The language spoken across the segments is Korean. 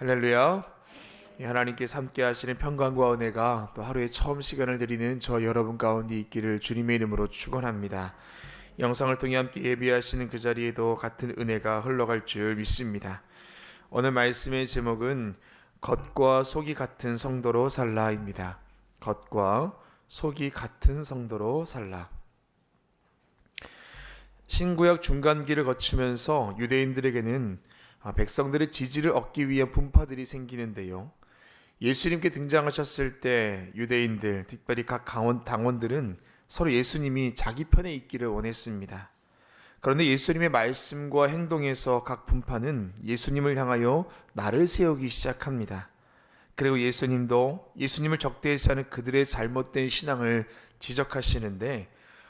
할렐루야. 하나님께서 함께 하시는 평강과 은혜가 또 하루의 처음 시간을 드리는 저 여러분 가운데 있기를 주님의 이름으로 축원합니다. 영상을 통해 함께 예배하시는 그 자리에도 같은 은혜가 흘러갈 줄 믿습니다. 오늘 말씀의 제목은 겉과 속이 같은 성도로 살라입니다. 겉과 속이 같은 성도로 살라. 신구약 중간기를 거치면서 유대인들에게는 백성들의 지지를 얻기 위한 분파들이 생기는데요. 예수님께 등장하셨을 때 유대인들, 특별히 각 당원들은 서로 예수님이 자기 편에 있기를 원했습니다. 그런데 예수님의 말씀과 행동에서 각 분파는 예수님을 향하여 나를 세우기 시작합니다. 그리고 예수님도 예수님을 적대시하는 그들의 잘못된 신앙을 지적하시는데,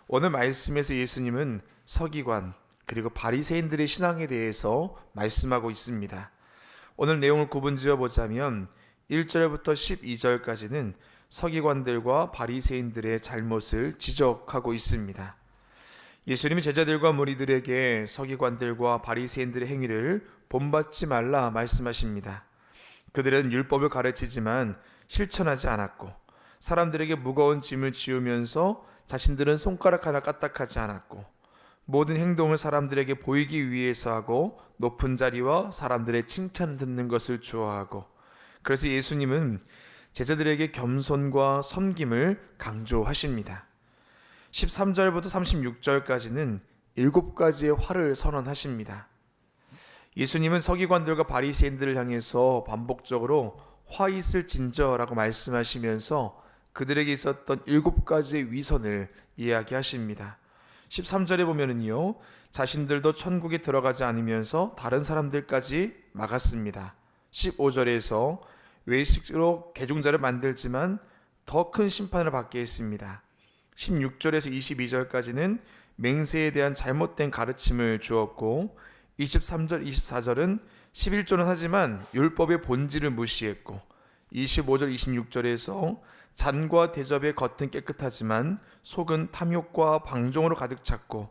오늘 말씀에서 예수님은 서기관 그리고 바리새인들의 신앙에 대해서 말씀하고 있습니다. 오늘 내용을 구분지어 보자면 1절부터 12절까지는 서기관들과 바리새인들의 잘못을 지적하고 있습니다. 예수님이 제자들과 무리들에게 서기관들과 바리새인들의 행위를 본받지 말라 말씀하십니다. 그들은 율법을 가르치지만 실천하지 않았고, 사람들에게 무거운 짐을 지우면서 자신들은 손가락 하나 까딱하지 않았고, 모든 행동을 사람들에게 보이기 위해서 하고, 높은 자리와 사람들의 칭찬 듣는 것을 좋아하고, 그래서 예수님은 제자들에게 겸손과 섬김을 강조하십니다. 13절부터 36절까지는 7가지의 화를 선언하십니다. 예수님은 서기관들과 바리새인들을 향해서 반복적으로 화 있을 진저라고 말씀하시면서 그들에게 있었던 7가지의 위선을 이야기하십니다. 13절에 보면은요, 자신들도 천국에 들어가지 않으면서 다른 사람들까지 막았습니다. 15절에서 외식으로 개종자를 만들지만 더 큰 심판을 받게 했습니다. 16절에서 22절까지는 맹세에 대한 잘못된 가르침을 주었고, 23절, 24절은 11조는 하지만 율법의 본질을 무시했고, 25절, 26절에서 잔과 대접의 겉은 깨끗하지만 속은 탐욕과 방종으로 가득 찼고,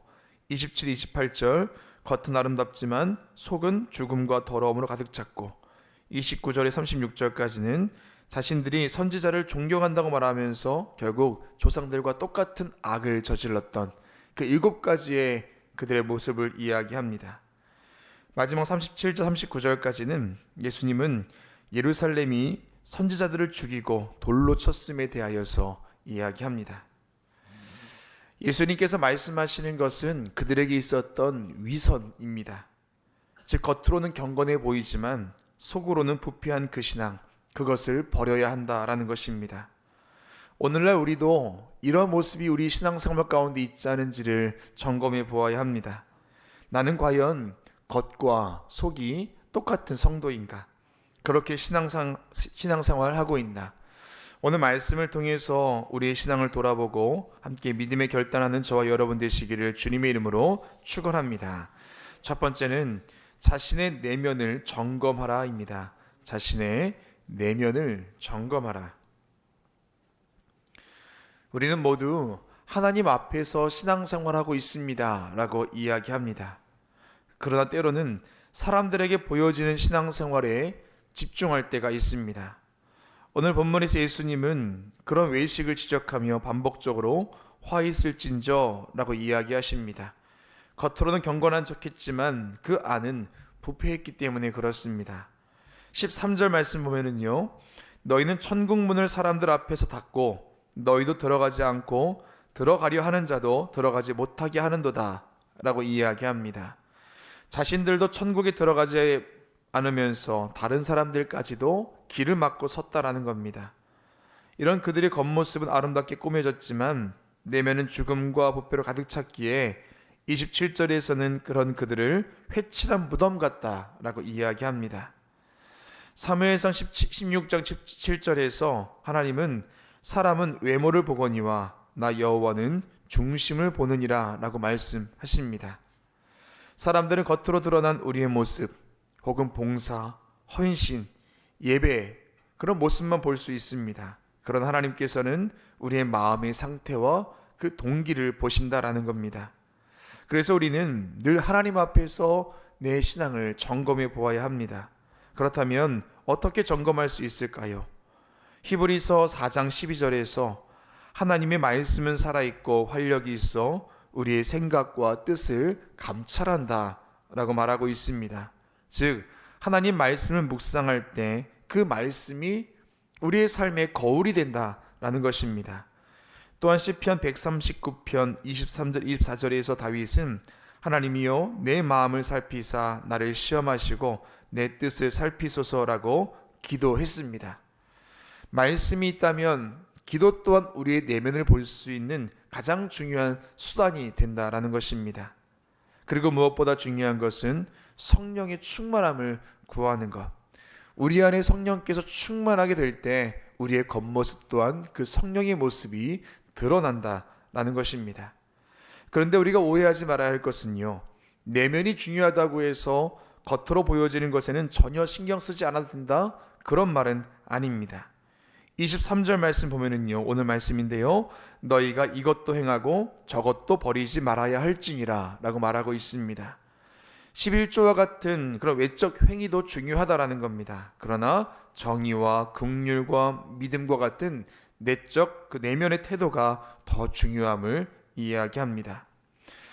27, 28절 겉은 아름답지만 속은 죽음과 더러움으로 가득 찼고, 29절에 36절까지는 자신들이 선지자를 존경한다고 말하면서 결국 조상들과 똑같은 악을 저질렀던 그 7가지의 그들의 모습을 이야기합니다. 마지막 37절, 39절까지는 예수님은 예루살렘이 선지자들을 죽이고 돌로 쳤음에 대하여서 이야기합니다. 예수님께서 말씀하시는 것은 그들에게 있었던 위선입니다. 즉, 겉으로는 경건해 보이지만 속으로는 부패한 그 신앙, 그것을 버려야 한다라는 것입니다. 오늘날 우리도 이런 모습이 우리 신앙생활 가운데 있지 않은지를 점검해 보아야 합니다. 나는 과연 겉과 속이 똑같은 성도인가? 그렇게 신앙생활을 하고 있나? 오늘 말씀을 통해서 우리의 신앙을 돌아보고 함께 믿음의 결단하는 저와 여러분 되시기를 주님의 이름으로 축원합니다. 첫 번째는 자신의 내면을 점검하라입니다. 자신의 내면을 점검하라. 우리는 모두 하나님 앞에서 신앙생활하고 있습니다 라고 이야기합니다. 그러나 때로는 사람들에게 보여지는 신앙생활에 집중할 때가 있습니다. 오늘 본문에서 예수님은 그런 외식을 지적하며 반복적으로 화 있을진저 라고 이야기하십니다. 겉으로는 경건한 척했지만 그 안은 부패했기 때문에 그렇습니다. 13절 말씀 보면은요, 너희는 천국 문을 사람들 앞에서 닫고 너희도 들어가지 않고 들어가려 하는 자도 들어가지 못하게 하는도다 라고 이야기합니다. 자신들도 천국에 들어가지 않으면서 다른 사람들까지도 길을 막고 섰다라는 겁니다. 이런 그들의 겉모습은 아름답게 꾸며졌지만 내면은 죽음과 부패로 가득 찼기에 27절에서는 그런 그들을 회칠한 무덤 같다라고 이야기합니다. 사무엘상 16장 17절에서 하나님은 사람은 외모를 보거니와 나 여호와는 중심을 보느니라 라고 말씀하십니다. 사람들은 겉으로 드러난 우리의 모습 혹은 봉사, 헌신, 예배, 그런 모습만 볼 수 있습니다. 그런 하나님께서는 우리의 마음의 상태와 그 동기를 보신다라는 겁니다. 그래서 우리는 늘 하나님 앞에서 내 신앙을 점검해 보아야 합니다. 그렇다면 어떻게 점검할 수 있을까요? 히브리서 4장 12절에서 하나님의 말씀은 살아있고 활력이 있어 우리의 생각과 뜻을 감찰한다 라고 말하고 있습니다. 즉 하나님 말씀을 묵상할 때 그 말씀이 우리의 삶의 거울이 된다라는 것입니다. 또한 시편 139편 23절 24절에서 다윗은 하나님이여 내 마음을 살피사 나를 시험하시고 내 뜻을 살피소서라고 기도했습니다. 말씀이 있다면 기도 또한 우리의 내면을 볼 수 있는 가장 중요한 수단이 된다라는 것입니다. 그리고 무엇보다 중요한 것은 성령의 충만함을 구하는 것. 우리 안에 성령께서 충만하게 될 때 우리의 겉모습 또한 그 성령의 모습이 드러난다라는 것입니다. 그런데 우리가 오해하지 말아야 할 것은요, 내면이 중요하다고 해서 겉으로 보여지는 것에는 전혀 신경 쓰지 않아도 된다, 그런 말은 아닙니다. 23절 말씀 보면은요, 오늘 말씀인데요, 너희가 이것도 행하고 저것도 버리지 말아야 할지니라 라고 말하고 있습니다. 11조와 같은 그런 외적 행위도 중요하다라는 겁니다. 그러나 정의와 긍휼과 믿음과 같은 내적 그 내면의 태도가 더 중요함을 이야기합니다.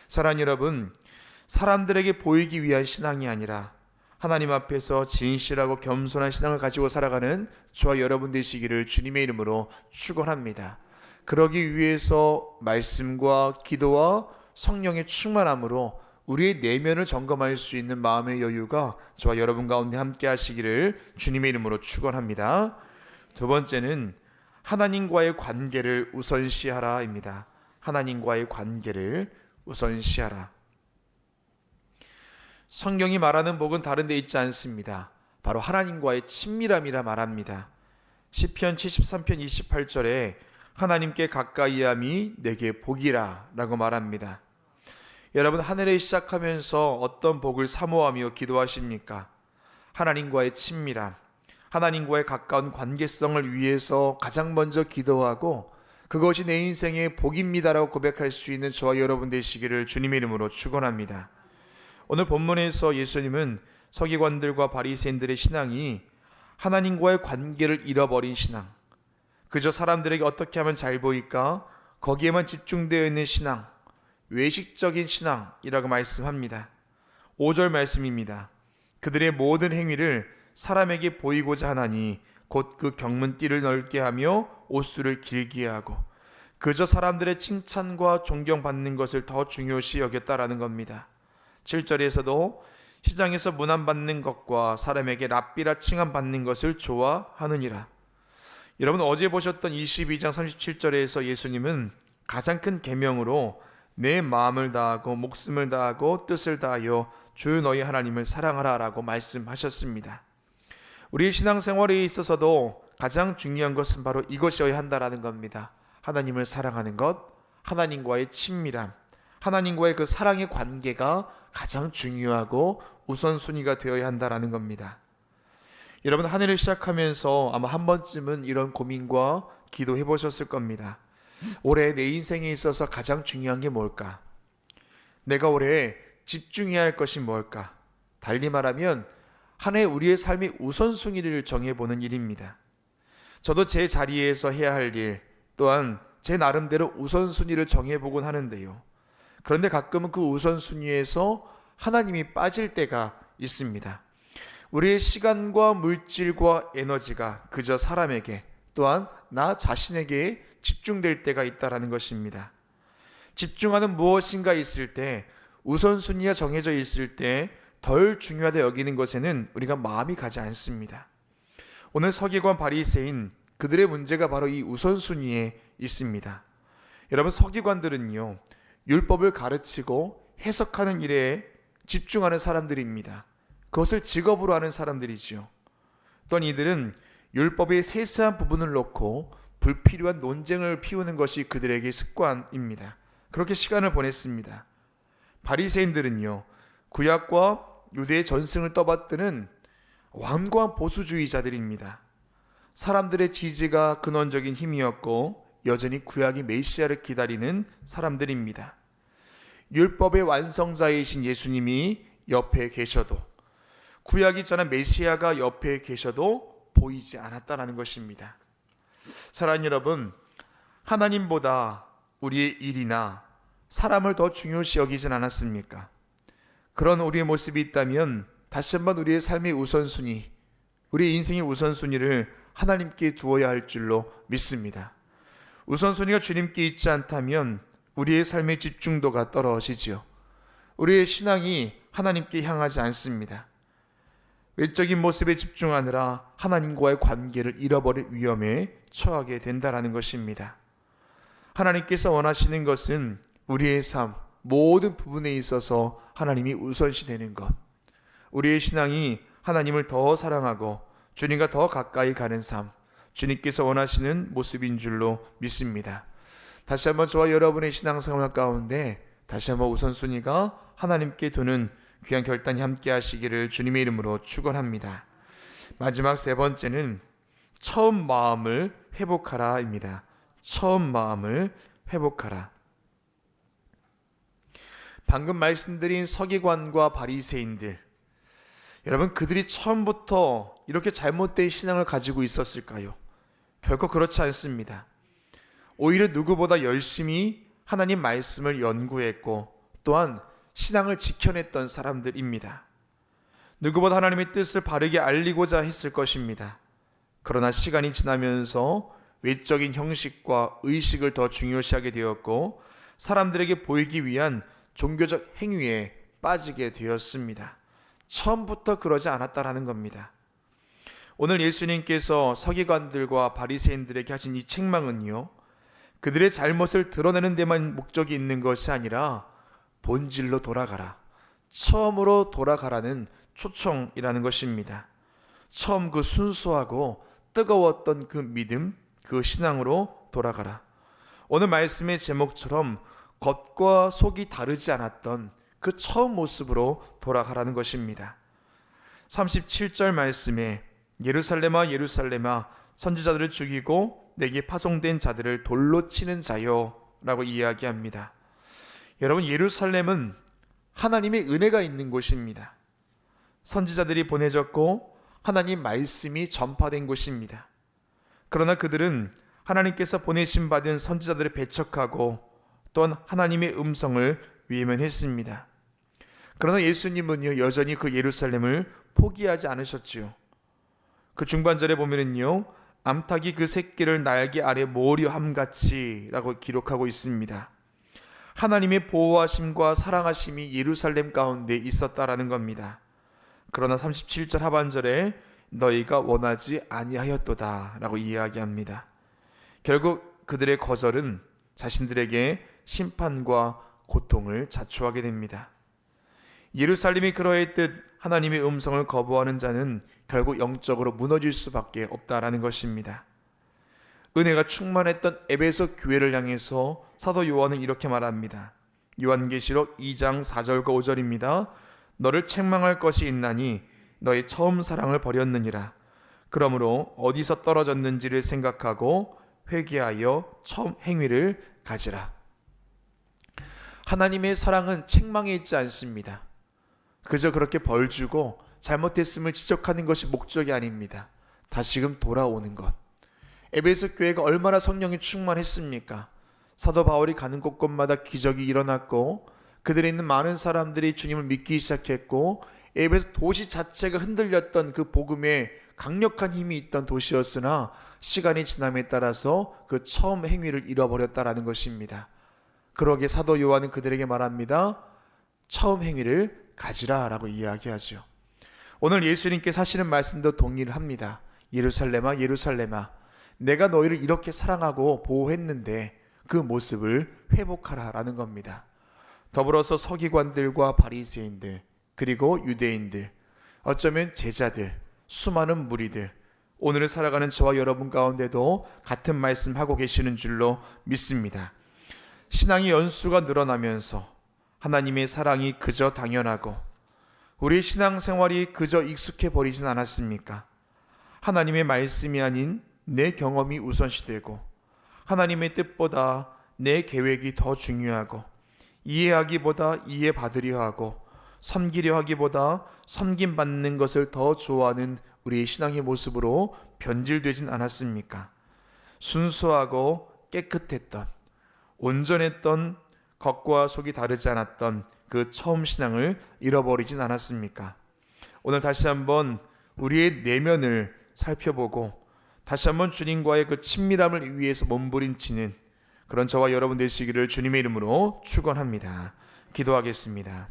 사랑하는 여러분, 사람들에게 보이기 위한 신앙이 아니라 하나님 앞에서 진실하고 겸손한 신앙을 가지고 살아가는 저와 여러분 되시기를 주님의 이름으로 축원합니다. 그러기 위해서 말씀과 기도와 성령의 충만함으로 우리의 내면을 점검할 수 있는 마음의 여유가 저와 여러분 가운데 함께 하시기를 주님의 이름으로 축원합니다. 두 번째는 하나님과의 관계를 우선시하라입니다. 하나님과의 관계를 우선시하라. 성경이 말하는 복은 다른 데 있지 않습니다. 바로 하나님과의 친밀함이라 말합니다. 시편 73편 28절에 하나님께 가까이함이 내게 복이라 라고 말합니다. 여러분, 한 해를 시작하면서 어떤 복을 사모하며 기도하십니까? 하나님과의 친밀함, 하나님과의 가까운 관계성을 위해서 가장 먼저 기도하고 그것이 내 인생의 복입니다라고 고백할 수 있는 저와 여러분 되시기를 주님의 이름으로 축원합니다. 오늘 본문에서 예수님은 서기관들과 바리새인들의 신앙이 하나님과의 관계를 잃어버린 신앙, 그저 사람들에게 어떻게 하면 잘 보일까 거기에만 집중되어 있는 신앙, 외식적인 신앙이라고 말씀합니다. 5절 말씀입니다. 그들의 모든 행위를 사람에게 보이고자 하나니 곧 그 경문띠를 넓게 하며 옷수를 길게 하고 그저 사람들의 칭찬과 존경받는 것을 더 중요시 여겼다라는 겁니다. 7절에서도 시장에서 문안받는 것과 사람에게 랍비라 칭함받는 것을 좋아하느니라. 여러분, 어제 보셨던 22장 37절에서 예수님은 가장 큰 계명으로 내 마음을 다하고 목숨을 다하고 뜻을 다하여 주 너희 하나님을 사랑하라 라고 말씀하셨습니다. 우리의 신앙생활에 있어서도 가장 중요한 것은 바로 이것이어야 한다라는 겁니다. 하나님을 사랑하는 것, 하나님과의 친밀함, 하나님과의 그 사랑의 관계가 가장 중요하고 우선순위가 되어야 한다라는 겁니다. 여러분, 한 해를 시작하면서 아마 한 번쯤은 이런 고민과 기도해 보셨을 겁니다. 올해 내 인생에 있어서 가장 중요한 게 뭘까? 내가 올해 집중해야 할 것이 뭘까? 달리 말하면 한 해 우리의 삶의 우선순위를 정해보는 일입니다. 저도 제 자리에서 해야 할 일, 또한 제 나름대로 우선순위를 정해보곤 하는데요. 그런데 가끔은 그 우선순위에서 하나님이 빠질 때가 있습니다. 우리의 시간과 물질과 에너지가 그저 사람에게, 또한 나 자신에게 집중될 때가 있다라는 것입니다. 집중하는 무엇인가 있을 때, 우선순위가 정해져 있을 때 덜 중요하다 여기는 것에는 우리가 마음이 가지 않습니다. 오늘 서기관 바리새인, 그들의 문제가 바로 이 우선순위에 있습니다. 여러분, 서기관들은요, 율법을 가르치고 해석하는 일에 집중하는 사람들입니다. 그것을 직업으로 하는 사람들이지요. 또한 이들은 율법의 세세한 부분을 놓고 불필요한 논쟁을 피우는 것이 그들에게 습관입니다. 그렇게 시간을 보냈습니다. 바리새인들은요, 구약과 유대의 전승을 떠받드는 완고한 보수주의자들입니다. 사람들의 지지가 근원적인 힘이었고 여전히 구약의 메시아를 기다리는 사람들입니다. 율법의 완성자이신 예수님이 옆에 계셔도 구약이 전한 메시아가 옆에 계셔도 보이지 않았다라는 것입니다. 사랑하는 여러분, 하나님보다 우리의 일이나 사람을 더 중요시 여기진 않았습니까? 그런 우리의 모습이 있다면 다시 한번 우리의 삶의 우선순위, 우리의 인생의 우선순위를 하나님께 두어야 할 줄로 믿습니다. 우선순위가 주님께 있지 않다면 우리의 삶의 집중도가 떨어지지요. 우리의 신앙이 하나님께 향하지 않습니다. 외적인 모습에 집중하느라 하나님과의 관계를 잃어버릴 위험에 처하게 된다는 것입니다. 하나님께서 원하시는 것은 우리의 삶 모든 부분에 있어서 하나님이 우선시 되는 것, 우리의 신앙이 하나님을 더 사랑하고 주님과 더 가까이 가는 삶, 주님께서 원하시는 모습인 줄로 믿습니다. 다시 한번 저와 여러분의 신앙생활 가운데 다시 한번 우선순위가 하나님께 두는 귀한 결단이 함께 하시기를 주님의 이름으로 축원합니다. 마지막 세 번째는 처음 마음을 회복하라입니다. 처음 마음을 회복하라. 방금 말씀드린 서기관과 바리새인들, 여러분 그들이 처음부터 이렇게 잘못된 신앙을 가지고 있었을까요? 결코 그렇지 않습니다. 오히려 누구보다 열심히 하나님 말씀을 연구했고 또한 신앙을 지켜냈던 사람들입니다. 누구보다 하나님의 뜻을 바르게 알리고자 했을 것입니다. 그러나 시간이 지나면서 외적인 형식과 의식을 더 중요시하게 되었고 사람들에게 보이기 위한 종교적 행위에 빠지게 되었습니다. 처음부터 그러지 않았다라는 겁니다. 오늘 예수님께서 서기관들과 바리새인들에게 하신 이 책망은요, 그들의 잘못을 드러내는 데만 목적이 있는 것이 아니라 본질로 돌아가라, 처음으로 돌아가라는 초청이라는 것입니다. 처음 그 순수하고 뜨거웠던 그 믿음, 그 신앙으로 돌아가라. 오늘 말씀의 제목처럼 겉과 속이 다르지 않았던 그 처음 모습으로 돌아가라는 것입니다. 37절 말씀에 예루살렘아 예루살렘아 선지자들을 죽이고 내게 파송된 자들을 돌로 치는 자요 라고 이야기합니다. 여러분, 예루살렘은 하나님의 은혜가 있는 곳입니다. 선지자들이 보내졌고 하나님 말씀이 전파된 곳입니다. 그러나 그들은 하나님께서 보내심 받은 선지자들을 배척하고 또한 하나님의 음성을 외면했습니다. 그러나 예수님은요, 여전히 그 예루살렘을 포기하지 않으셨지요. 그 중반절에 보면은요, 암탉이 그 새끼를 날개 아래 모으려 함같이 라고 기록하고 있습니다. 하나님의 보호하심과 사랑하심이 예루살렘 가운데 있었다라는 겁니다. 그러나 37절 하반절에 너희가 원하지 아니하였도다 라고 이야기합니다. 결국 그들의 거절은 자신들에게 심판과 고통을 자초하게 됩니다. 예루살렘이 그러했듯 하나님의 음성을 거부하는 자는 결국 영적으로 무너질 수밖에 없다라는 것입니다. 은혜가 충만했던 에베소 교회를 향해서 사도 요한은 이렇게 말합니다. 요한계시록 2장 4절과 5절입니다. 너를 책망할 것이 있나니 너의 처음 사랑을 버렸느니라. 그러므로 어디서 떨어졌는지를 생각하고 회개하여 처음 행위를 가지라. 하나님의 사랑은 책망에 있지 않습니다. 그저 그렇게 벌주고 잘못했음을 지적하는 것이 목적이 아닙니다. 다시금 돌아오는 것. 에베소 교회가 얼마나 성령이 충만했습니까? 사도 바울이 가는 곳곳마다 기적이 일어났고 그들에 있는 많은 사람들이 주님을 믿기 시작했고 에베소 도시 자체가 흔들렸던 그 복음에 강력한 힘이 있던 도시였으나 시간이 지남에 따라서 그 처음 행위를 잃어버렸다라는 것입니다. 그러기에 사도 요한은 그들에게 말합니다. 처음 행위를 가지라 라고 이야기하죠. 오늘 예수님께서 하시는 말씀도 동의를 합니다. 예루살렘아 예루살렘아 내가 너희를 이렇게 사랑하고 보호했는데 그 모습을 회복하라 라는 겁니다. 더불어서 서기관들과 바리새인들 그리고 유대인들, 어쩌면 제자들, 수많은 무리들, 오늘을 살아가는 저와 여러분 가운데도 같은 말씀하고 계시는 줄로 믿습니다. 신앙의 연수가 늘어나면서 하나님의 사랑이 그저 당연하고 우리의 신앙생활이 그저 익숙해 버리진 않았습니까? 하나님의 말씀이 아닌 내 경험이 우선시되고 하나님의 뜻보다 내 계획이 더 중요하고 이해하기보다 이해받으려 하고 섬기려 하기보다 섬김받는 것을 더 좋아하는 우리의 신앙의 모습으로 변질되진 않았습니까? 순수하고 깨끗했던, 온전했던, 겉과 속이 다르지 않았던 그 처음 신앙을 잃어버리진 않았습니까? 오늘 다시 한번 우리의 내면을 살펴보고 다시 한번 주님과의 그 친밀함을 위해서 몸부림치는 그런 저와 여러분 되시기를 주님의 이름으로 축원합니다. 기도하겠습니다.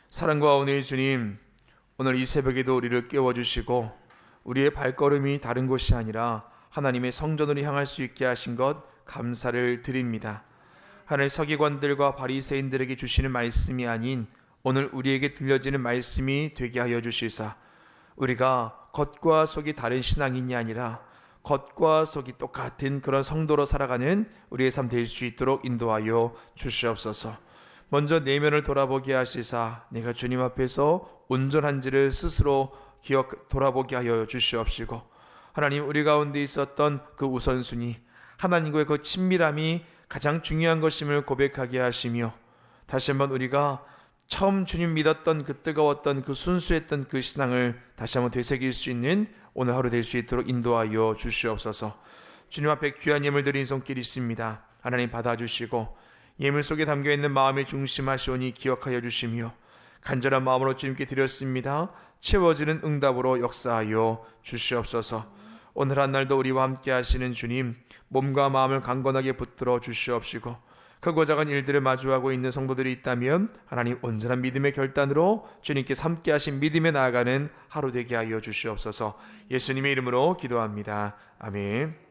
사랑과 은혜의 주님, 오늘 이 새벽에도 우리를 깨워주시고 우리의 발걸음이 다른 곳이 아니라 하나님의 성전으로 향할 수 있게 하신 것 감사를 드립니다. 하나님의 서기관들과 바리새인들에게 주시는 말씀이 아닌 오늘 우리에게 들려지는 말씀이 되게 하여 주시사 우리가 겉과 속이 다른 신앙인이 아니라 겉과 속이 똑같은 그런 성도로 살아가는 우리의 삶 될 수 있도록 인도하여 주시옵소서. 먼저 내면을 돌아보게 하시사 내가 주님 앞에서 온전한지를 스스로 돌아보게 하여 주시옵시고, 하나님 우리 가운데 있었던 그 우선순위, 하나님과의 그 친밀함이 가장 중요한 것임을 고백하게 하시며, 다시 한번 우리가 처음 주님 믿었던 그 뜨거웠던 그 순수했던 그 신앙을 다시 한번 되새길 수 있는 오늘 하루 될 수 있도록 인도하여 주시옵소서. 주님 앞에 귀한 예물 드린 손길이 있습니다. 하나님 받아주시고 예물 속에 담겨있는 마음의 중심하시오니 기억하여 주시며, 간절한 마음으로 주님께 드렸습니다. 채워지는 응답으로 역사하여 주시옵소서. 오늘 한 날도 우리와 함께 하시는 주님, 몸과 마음을 강건하게 붙들어 주시옵시고, 크고 작은 일들을 마주하고 있는 성도들이 있다면 하나님 온전한 믿음의 결단으로 주님께서 함께 하신 믿음에 나아가는 하루 되게 하여 주시옵소서. 예수님의 이름으로 기도합니다. 아멘.